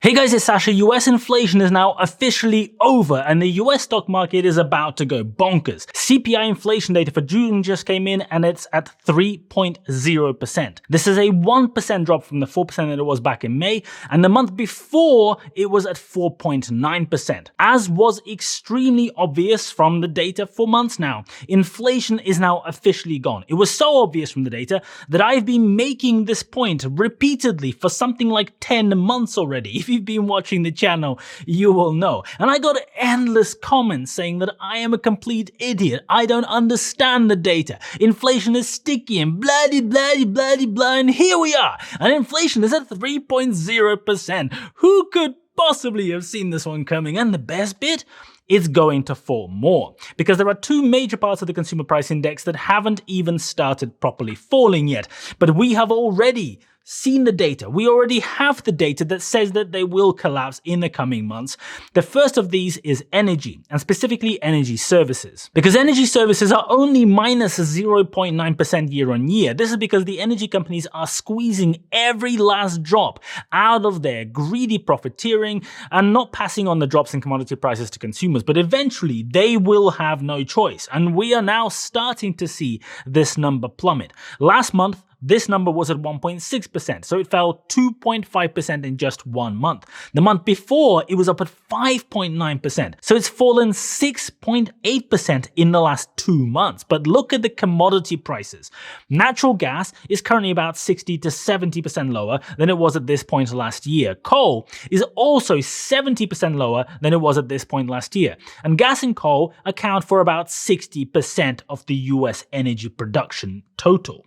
Hey guys, it's Sasha. US inflation is now officially over and the US stock market is about to go bonkers. CPI inflation data for June just came in and it's at 3.0%. This is a 1% drop from the 4% that it was back in May, and the month before it was at 4.9%. As was extremely obvious from the data for months now, inflation is now officially gone. It was so obvious from the data that I've been making this point repeatedly for something like 10 months already. If you've been watching the channel, you will know. And I got endless comments saying that I am a complete idiot. I don't understand the data. Inflation is sticky and bloody, bloody, bloody, blah, and here we are. And inflation is at 3.0%. Who could possibly have seen this one coming? And the best bit? It's going to fall more, because there are two major parts of the consumer price index that haven't even started properly falling yet. But we have already seen the data. We already have the data that says that they will collapse in the coming months. The first of these is energy, and specifically energy services. Because energy services are only minus 0.9% year on year. This is because the energy companies are squeezing every last drop out of their greedy profiteering and not passing on the drops in commodity prices to consumers. But eventually they will have no choice. And we are now starting to see this number plummet. Last month, this number was at 1.6%, so it fell 2.5% in just 1 month. The month before, it was up at 5.9%, so it's fallen 6.8% in the last 2 months. But look at the commodity prices. Natural gas is currently about 60 to 70% lower than it was at this point last year. Coal is also 70% lower than it was at this point last year. And gas and coal account for about 60% of the US energy production total.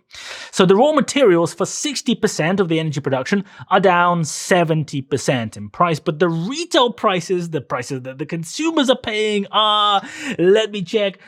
So the raw materials for 60% of the energy production are down 70% in price, but the retail prices, the prices that the consumers are paying, are, let me check,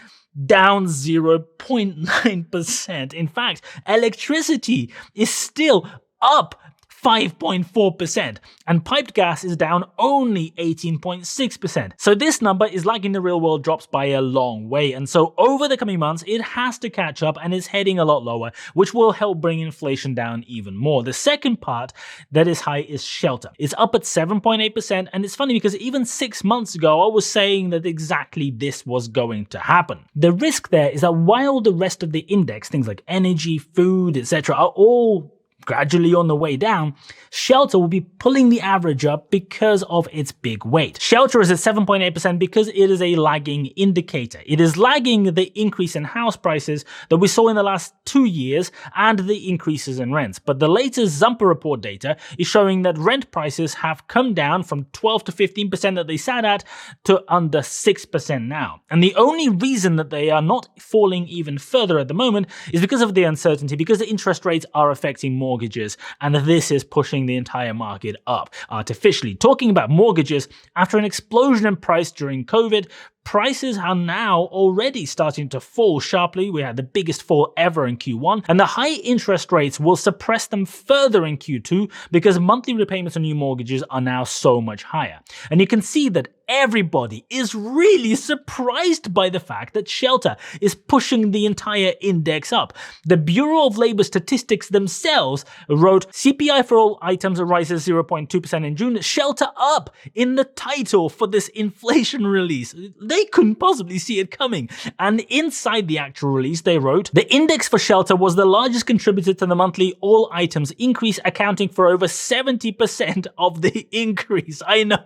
down 0.9%. In fact, electricity is still up 5.4%, and piped gas is down only 18.6%. So this number is lagging the real world drops by a long way, and so over the coming months it has to catch up and is heading a lot lower, which will help bring inflation down even more. The second part that is high is shelter. It's up at 7.8%, and it's funny because even 6 months ago I was saying that exactly this was going to happen. The risk there is that while the rest of the index, things like energy, food, etc., are all gradually on the way down, shelter will be pulling the average up because of its big weight. Shelter is at 7.8% because it is a lagging indicator. It is lagging the increase in house prices that we saw in the last 2 years and the increases in rents. But the latest Zumper report data is showing that rent prices have come down from 12 to 15% that they sat at to under 6% now. And the only reason that they are not falling even further at the moment is because of the uncertainty, because the interest rates are affecting mortgages, and this is pushing the entire market up artificially. Talking about mortgages, after an explosion in price during COVID, prices are now already starting to fall sharply. We had the biggest fall ever in Q1, and the high interest rates will suppress them further in Q2 because monthly repayments on new mortgages are now so much higher. And you can see that everybody is really surprised by the fact that shelter is pushing the entire index up. The Bureau of Labor Statistics themselves wrote CPI for all items rises 0.2% in June, shelter up in the title for this inflation release. They couldn't possibly see it coming. And inside the actual release, they wrote, the index for shelter was the largest contributor to the monthly all items increase, accounting for over 70% of the increase. I know.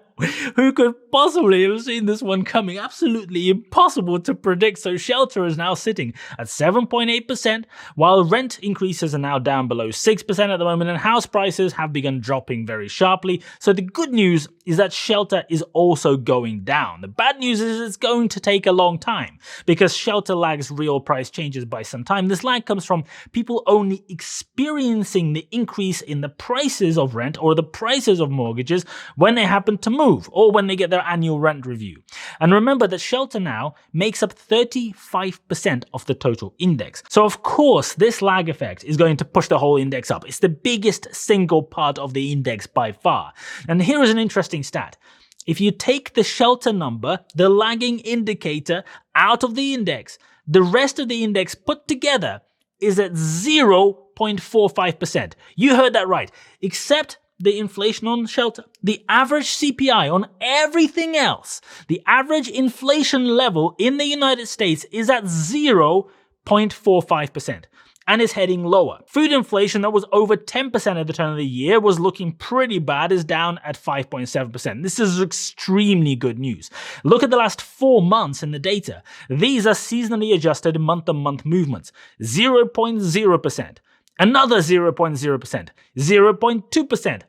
Who could possibly have seen this one coming? Absolutely impossible to predict. So shelter is now sitting at 7.8%, while rent increases are now down below 6% at the moment, and house prices have begun dropping very sharply. So the good news is that shelter is also going down. The bad news is it's going to take a long time because shelter lags real price changes by some time. This lag comes from people only experiencing the increase in the prices of rent or the prices of mortgages when they happen to move, or when they get their annual rent review. And remember that shelter now makes up 35% of the total index. So of course, this lag effect is going to push the whole index up. It's the biggest single part of the index by far. And here is an interesting stat. If you take the shelter number, the lagging indicator, out of the index, the rest of the index put together is at 0.45%. You heard that right. Except the inflation on shelter. The average CPI on everything else, the average inflation level in the United States is at 0.45%. And is heading lower. Food inflation that was over 10% at the turn of the year was looking pretty bad, is down at 5.7%. This is extremely good news. Look at the last 4 months in the data. These are seasonally adjusted month-to-month movements. 0.0%, another 0.0%, 0.2%.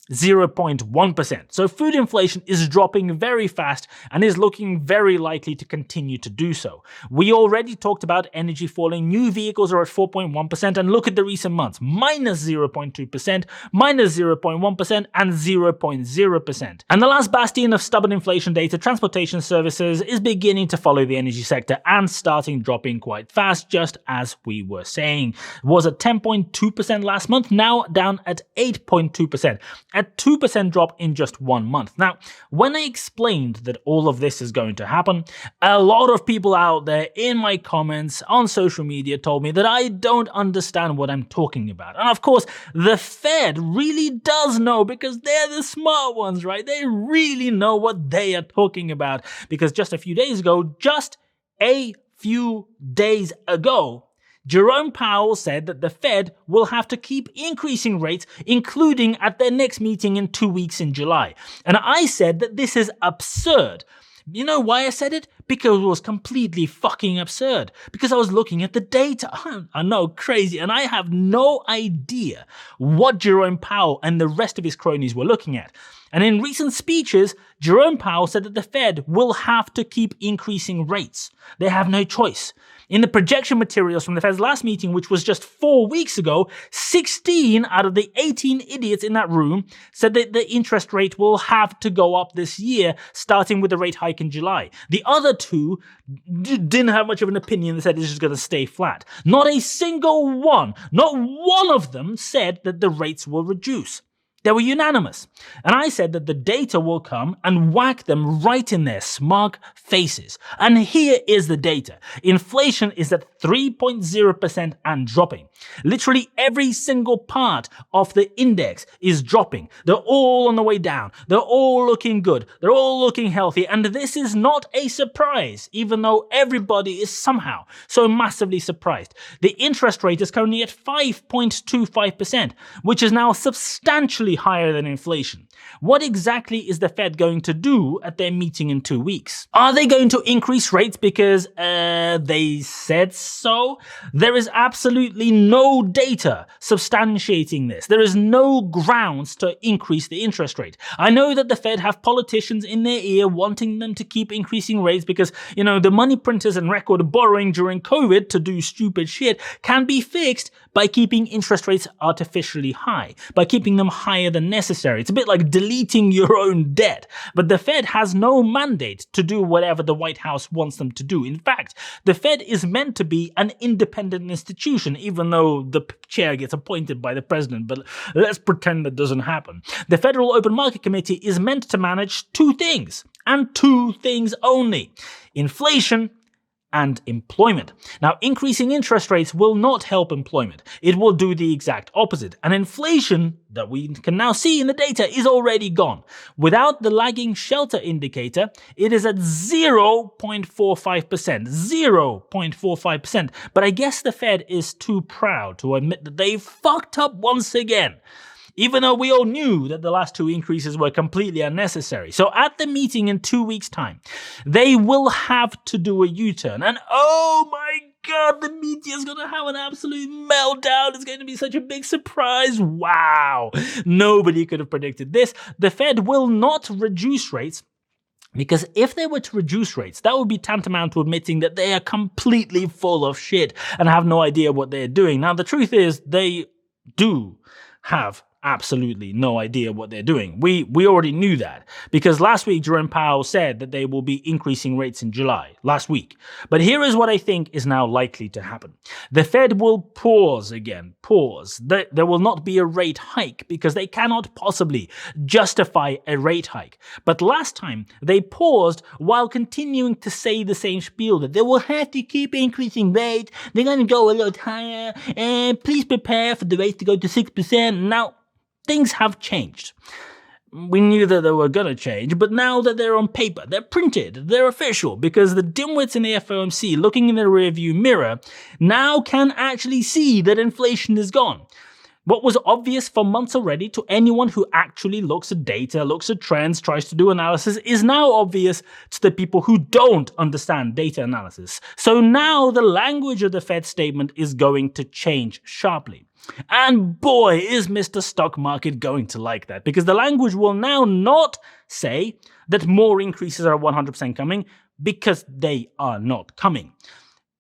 0.1%. So food inflation is dropping very fast and is looking very likely to continue to do so. We already talked about energy falling. New vehicles are at 4.1%, and look at the recent months. Minus 0.2%, minus 0.1%, and 0.0%. And the last bastion of stubborn inflation data, transportation services, is beginning to follow the energy sector and starting dropping quite fast, just as we were saying. It was at 10.2% last month, now down at 8.2%. A 2% drop in just 1 month. Now, when I explained that all of this is going to happen, a lot of people out there in my comments on social media told me that I don't understand what I'm talking about. And of course, the Fed really does know, because they're the smart ones, right? They really know what they are talking about, because just a few days ago, Jerome Powell said that the Fed will have to keep increasing rates, including at their next meeting in 2 weeks in July. And I said that this is absurd. You know why I said it? Because it was completely fucking absurd. Because I was looking at the data. I know, crazy. And I have no idea what Jerome Powell and the rest of his cronies were looking at. And in recent speeches, Jerome Powell said that the Fed will have to keep increasing rates. They have no choice. In the projection materials from the Fed's last meeting, which was just 4 weeks ago, 16 out of the 18 idiots in that room said that the interest rate will have to go up this year, starting with the rate hike in July. The other two didn't have much of an opinion. They said it's just going to stay flat. Not a single one, not one of them said that the rates will reduce. They were unanimous. And I said that the data will come and whack them right in their smug faces. And here is the data. Inflation is at 3.0% and dropping. Literally every single part of the index is dropping. They're all on the way down. They're all looking good. They're all looking healthy. And this is not a surprise, even though everybody is somehow so massively surprised. The interest rate is currently at 5.25%, which is now substantially higher than inflation. What exactly is the Fed going to do at their meeting in 2 weeks? Are they going to increase rates because they said so? There is absolutely no data substantiating this. There is no grounds to increase the interest rate. I know that the Fed have politicians in their ear wanting them to keep increasing rates because, the money printers and record borrowing during COVID to do stupid shit can be fixed by keeping interest rates artificially high, by keeping them higher than necessary. It's a bit like deleting your own debt. But the Fed has no mandate to do whatever the White House wants them to do. In fact, the Fed is meant to be an independent institution, even though the chair gets appointed by the president. But let's pretend that doesn't happen. The Federal Open Market Committee is meant to manage 2 things, and 2 things only: inflation and employment. Now, increasing interest rates will not help employment. It will do the exact opposite. And inflation, that we can now see in the data, is already gone. Without the lagging shelter indicator, it is at 0.45%. 0.45%. But I guess the Fed is too proud to admit that they fucked up once again, even though we all knew that the last 2 increases were completely unnecessary. So at the meeting in 2 weeks' time, they will have to do a U-turn. And oh my God, the media is going to have an absolute meltdown. It's going to be such a big surprise. Wow. Nobody could have predicted this. The Fed will not reduce rates, because if they were to reduce rates, that would be tantamount to admitting that they are completely full of shit and have no idea what they're doing. Now, the truth is, they do have absolutely no idea what they're doing. We already knew that, because last week Jerome Powell said that they will be increasing rates in July, last week. But here is what I think is now likely to happen. The Fed will pause again. There will not be a rate hike because they cannot possibly justify a rate hike. But last time they paused while continuing to say the same spiel, that they will have to keep increasing rates. They're going to go a lot higher, and please prepare for the rates to go to 6%. Now, things have changed. We knew that they were going to change, but now that they're on paper, they're printed, they're official, because the dimwits in the FOMC looking in the rearview mirror now can actually see that inflation is gone. What was obvious for months already to anyone who actually looks at data, looks at trends, tries to do analysis, is now obvious to the people who don't understand data analysis. So now the language of the Fed statement is going to change sharply. And boy, is Mr. Stock Market going to like that, because the language will now not say that more increases are 100% coming, because they are not coming.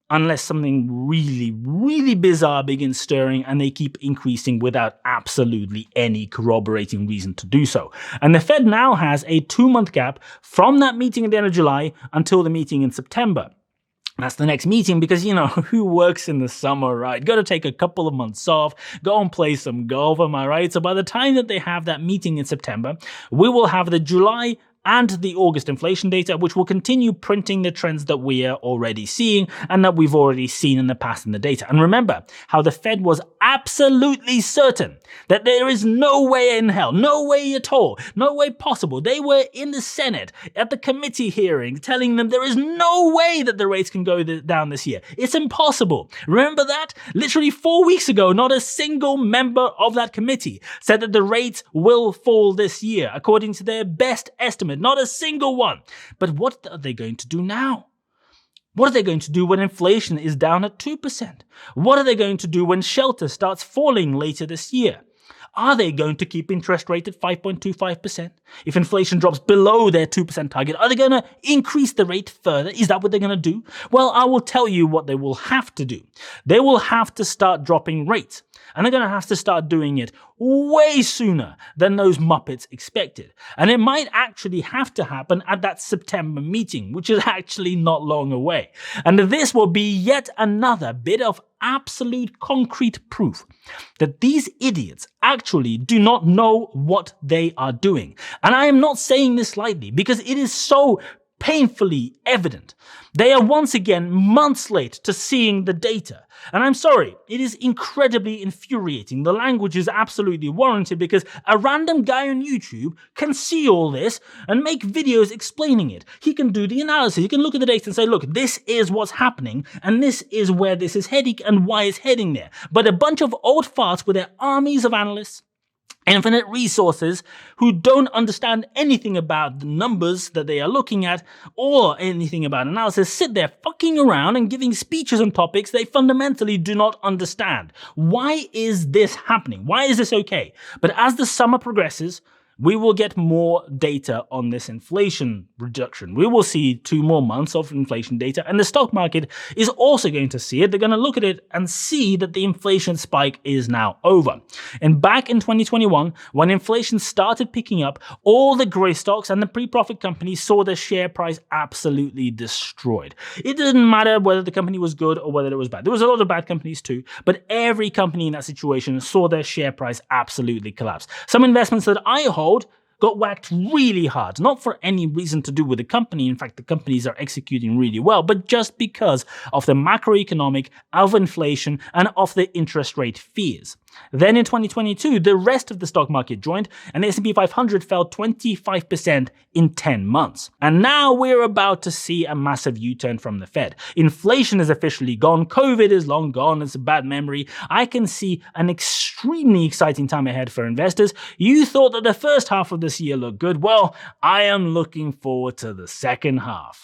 Unless something really, really bizarre begins stirring and they keep increasing without absolutely any corroborating reason to do so. And the Fed now has a 2-month gap from that meeting at the end of July until the meeting in September. That's the next meeting because, who works in the summer, right? Got to take a couple of months off, go and play some golf, am I right? So by the time that they have that meeting in September, we will have the July and the August inflation data, which will continue printing the trends that we are already seeing and that we've already seen in the past in the data. And remember how the Fed was absolutely certain that there is no way in hell, no way at all, no way possible. They were in the Senate at the committee hearing telling them there is no way that the rates can go down this year. It's impossible. Remember that? Literally 4 weeks ago, not a single member of that committee said that the rates will fall this year, according to their best estimate. Not a single one. But what are they going to do now? What are they going to do when inflation is down at 2%? What are they going to do when shelter starts falling later this year? Are they going to keep interest rate at 5.25%? If inflation drops below their 2% target, are they going to increase the rate further? Is that what they're going to do? Well, I will tell you what they will have to do. They will have to start dropping rates. And they're going to have to start doing it way sooner than those Muppets expected. And it might actually have to happen at that September meeting, which is actually not long away. And this will be yet another bit of absolute concrete proof that these idiots actually do not know what they are doing. And I am not saying this lightly because it is so painfully evident. They are once again months late to seeing the data. And I'm sorry, it is incredibly infuriating. The language is absolutely warranted because a random guy on YouTube can see all this and make videos explaining it. He can do the analysis. He can look at the data and say, look, this is what's happening and this is where this is heading and why it's heading there. But a bunch of old farts with their armies of analysts, infinite resources, who don't understand anything about the numbers that they are looking at or anything about analysis, sit there fucking around and giving speeches on topics they fundamentally do not understand. Why is this happening? Why is this okay? But as the summer progresses, we will get more data on this inflation reduction. We will see 2 more months of inflation data, and the stock market is also going to see it. They're going to look at it and see that the inflation spike is now over. And back in 2021, when inflation started picking up, all the grey stocks and the pre-profit companies saw their share price absolutely destroyed. It didn't matter whether the company was good or whether it was bad. There was a lot of bad companies too, but every company in that situation saw their share price absolutely collapse. Some investments that I hold got whacked really hard, not for any reason to do with the company. In fact, the companies are executing really well, but just because of the macroeconomic, of inflation, and of the interest rate fears. Then in 2022, the rest of the stock market joined, and the S&P 500 fell 25% in 10 months. And now we're about to see a massive U-turn from the Fed. Inflation is officially gone. COVID is long gone. It's a bad memory. I can see an extremely exciting time ahead for investors. You thought that the first half of this year looked good. Well, I am looking forward to the second half.